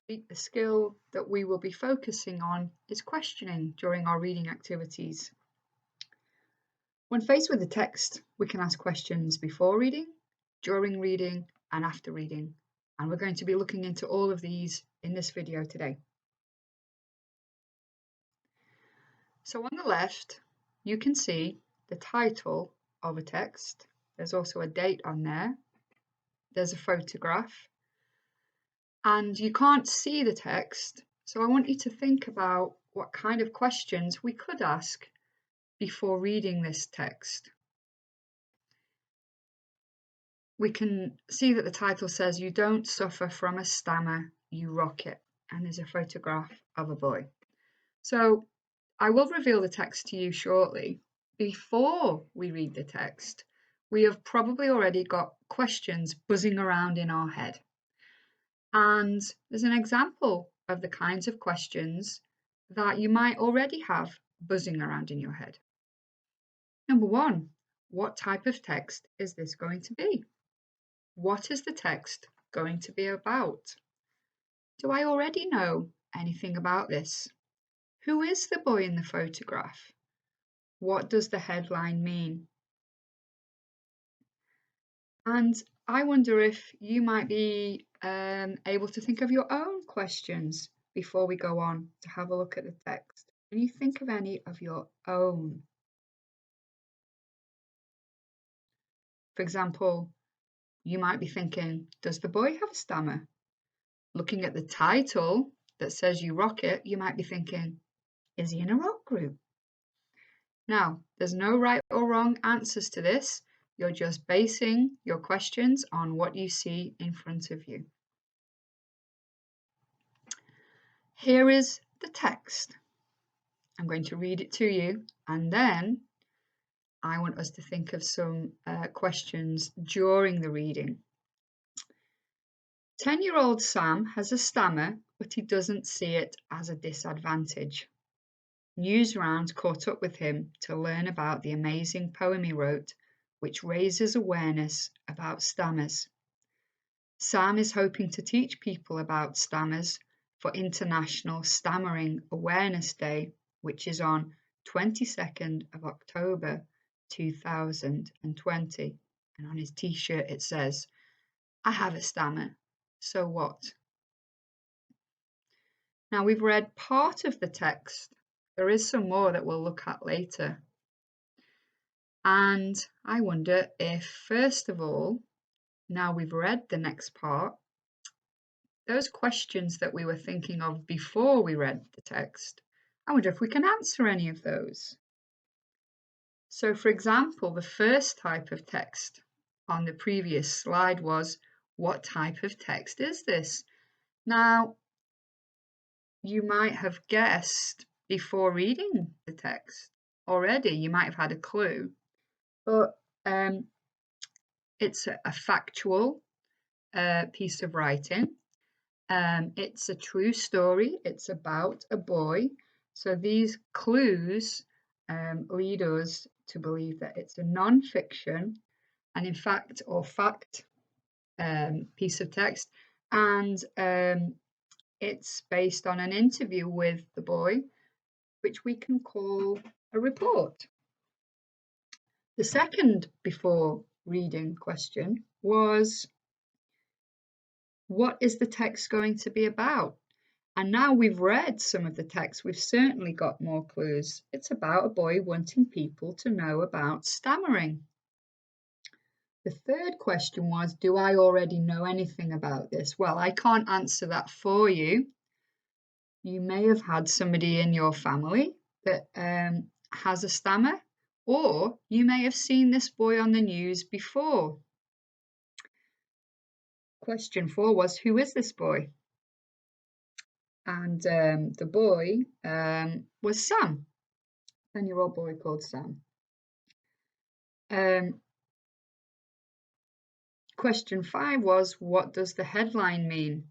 week, the skill that we will be focusing on is questioning during our reading activities. When faced with a text, we can ask questions before reading, during reading, and after reading. And we're going to be looking into all of these in this video today. So on the left, you can see the title of a text. There's also a date on there. There's a photograph. And you can't see the text, so I want you to think about what kind of questions we could ask before reading this text. We can see that the title says, "You don't suffer from a stammer, you rock it," and there's a photograph of a boy. So I will reveal the text to you shortly. Before we read the text, we have probably already got questions buzzing around in our head. And there's an example of the kinds of questions that you might already have buzzing around in your head. Number one, what type of text is this going to be? What is the text going to be about? Do I already know anything about this? Who is the boy in the photograph? What does the headline mean? And I wonder if you might be able to think of your own questions before we go on to have a look at the text. Can you think of any of your own? For example, you might be thinking, does the boy have a stammer? Looking at the title that says You Rock It, you might be thinking, is he in a rock group? Now, there's no right or wrong answers to this. You're just basing your questions on what you see in front of you. Here is the text. I'm going to read it to you, and then I want us to think of some questions during the reading. 10-year-old Sam has a stammer, but he doesn't see it as a disadvantage. Newsround caught up with him to learn about the amazing poem he wrote, which raises awareness about stammers. Sam is hoping to teach people about stammers for International Stammering Awareness Day, which is on 22nd of October 2020. And on his t-shirt it says, "I have a stammer, so what?" Now we've read part of the text. There is some more that we'll look at later. And I wonder if, first of all, now we've read the next part, those questions that we were thinking of before we read the text, I wonder if we can answer any of those. So, for example, the first type of text on the previous slide was, what type of text is this? Now, you might have guessed before reading the text already, you might have had a clue, but it's a factual piece of writing. It's a true story. It's about a boy. So these clues lead us to believe that it's a non-fiction and in fact or fact piece of text, and it's based on an interview with the boy, which we can call a report. The second before reading question was, what is the text going to be about? And now we've read some of the text, we've certainly got more clues. It's about a boy wanting people to know about stammering. The third question was, do I already know anything about this? Well, I can't answer that for you. You may have had somebody in your family that has a stammer, or you may have seen this boy on the news before. Question 4 was, who is this boy? And the boy was Sam, 10-year-old boy called Sam. Question 5 was, what does the headline mean?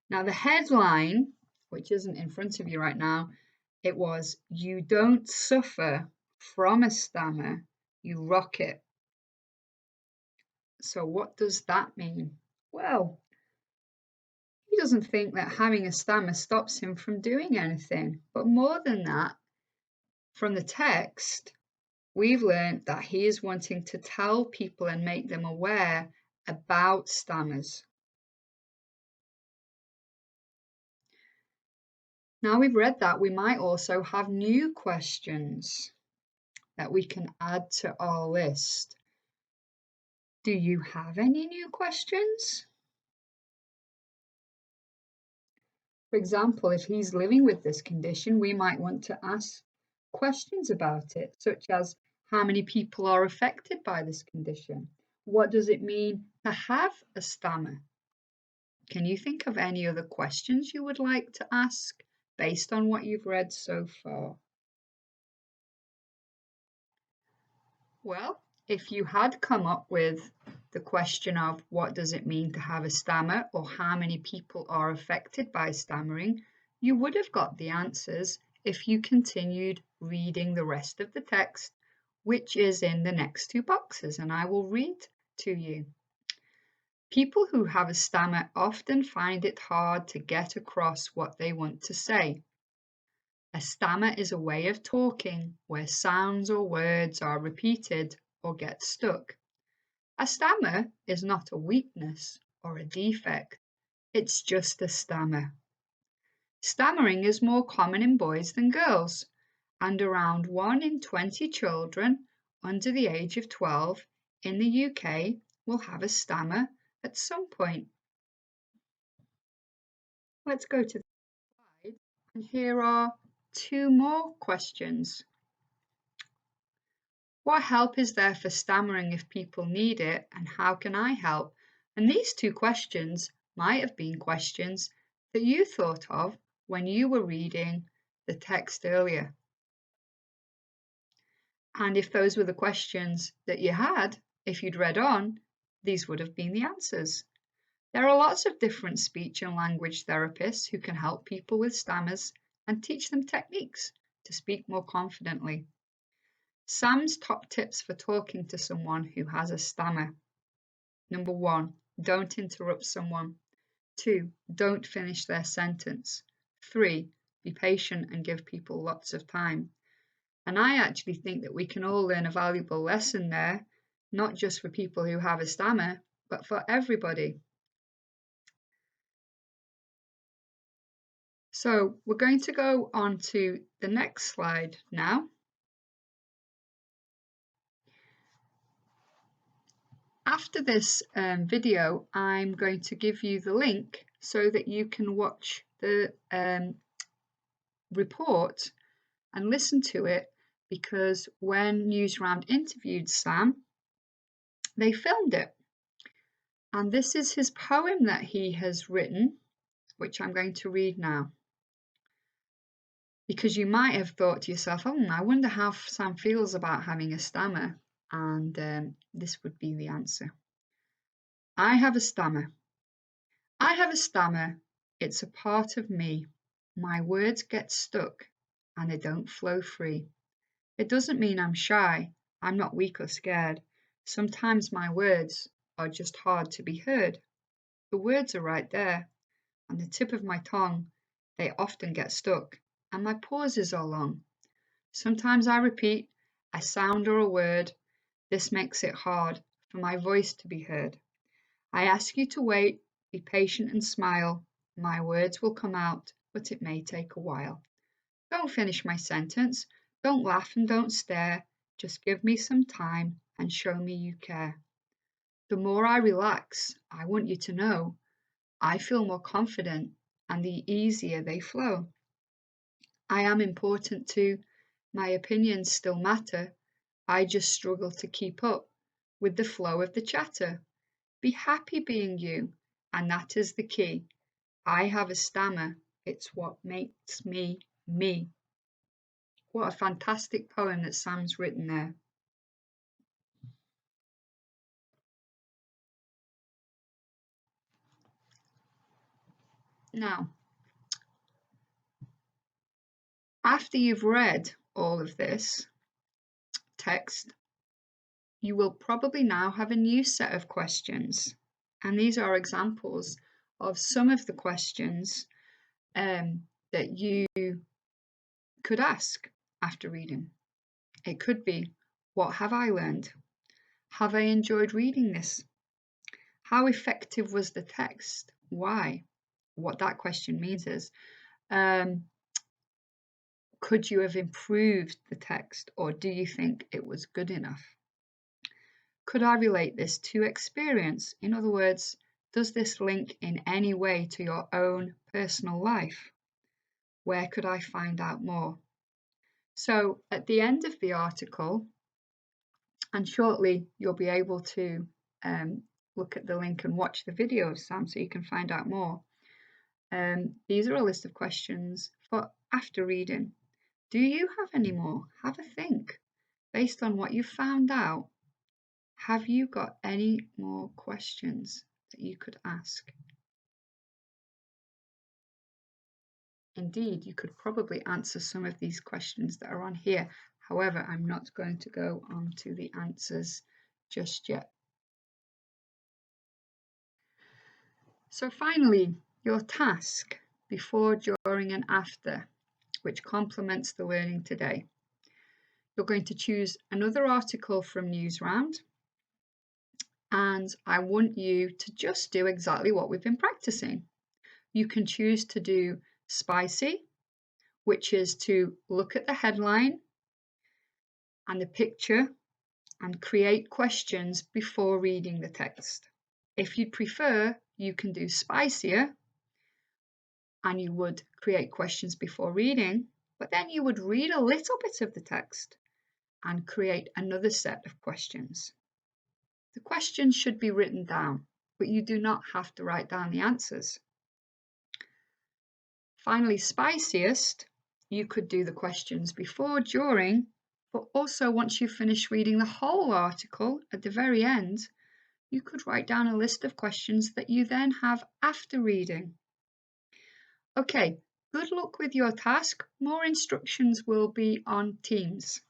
Now the headline, which isn't in front of you right now, it was, you don't suffer from a stammer, you rock it. So what does that mean? Well, He doesn't think that having a stammer stops him from doing anything. But more than that, from the text, we've learned that he is wanting to tell people and make them aware about stammers. Now we've read that, we might also have new questions that we can add to our list. Do you have any new questions? For example, if he's living with this condition, we might want to ask questions about it, such as how many people are affected by this condition? What does it mean to have a stammer? Can you think of any other questions you would like to ask based on what you've read so far? Well, if you had come up with the question of what does it mean to have a stammer or how many people are affected by stammering, you would have got the answers if you continued reading the rest of the text, which is in the next two boxes, and I will read to you. People who have a stammer often find it hard to get across what they want to say. A stammer is a way of talking where sounds or words are repeated or get stuck. A stammer is not a weakness or a defect, it's just a stammer. Stammering is more common in boys than girls, and around 1 in 20 children under the age of 12 in the UK will have a stammer at some point. Let's go to the slide, and here are two more questions. What help is there for stammering if people need it, and how can I help? And these two questions might have been questions that you thought of when you were reading the text earlier. And if those were the questions that you had, if you'd read on, these would have been the answers. There are lots of different speech and language therapists who can help people with stammers and teach them techniques to speak more confidently. Sam's top tips for talking to someone who has a stammer. Number 1, don't interrupt someone. 2, don't finish their sentence. 3, be patient and give people lots of time. And I actually think that we can all learn a valuable lesson there, not just for people who have a stammer, but for everybody. So we're going to go on to the next slide now. After this video, I'm going to give you the link so that you can watch the report and listen to it, because when Newsround interviewed Sam, they filmed it. And this is his poem that he has written, which I'm going to read now. Because you might have thought to yourself, oh, I wonder how Sam feels about having a stammer. And this would be the answer. I have a stammer. I have a stammer. It's a part of me. My words get stuck and they don't flow free. It doesn't mean I'm shy. I'm not weak or scared. Sometimes my words are just hard to be heard. The words are right there on the tip of my tongue. They often get stuck and my pauses are long. Sometimes I repeat a sound or a word. This makes it hard for my voice to be heard. I ask you to wait, be patient and smile. My words will come out, but it may take a while. Don't finish my sentence. Don't laugh and don't stare. Just give me some time and show me you care. The more I relax, I want you to know, I feel more confident and the easier they flow. I am important too. My opinions still matter. I just struggle to keep up with the flow of the chatter. Be happy being you, and that is the key. I have a stammer. It's what makes me me. What a fantastic poem that Sam's written there. Now, after you've read all of this text, you will probably now have a new set of questions. And these are examples of some of the questions that you could ask after reading. It could be, what have I learned? Have I enjoyed reading this? How effective was the text? Why? What that question means is, could you have improved the text, or do you think it was good enough? Could I relate this to experience? In other words, does this link in any way to your own personal life? Where could I find out more? So at the end of the article, and shortly you'll be able to look at the link and watch the video of Sam so you can find out more. These are a list of questions for after reading. Do you have any more? Have a think. Based on what you found out, have you got any more questions that you could ask? Indeed, you could probably answer some of these questions that are on here. However, I'm not going to go on to the answers just yet. So finally, your task before, during and after, which complements the learning today. You're going to choose another article from Newsround, and I want you to just do exactly what we've been practicing. You can choose to do spicy, which is to look at the headline and the picture and create questions before reading the text. If you'd prefer, you can do spicier and you would create questions before reading, but then you would read a little bit of the text and create another set of questions. The questions should be written down, but you do not have to write down the answers. Finally, spiciest, you could do the questions before, during, but also once you finish reading the whole article at the very end, you could write down a list of questions that you then have after reading. Okay, good luck with your task. More instructions will be on Teams.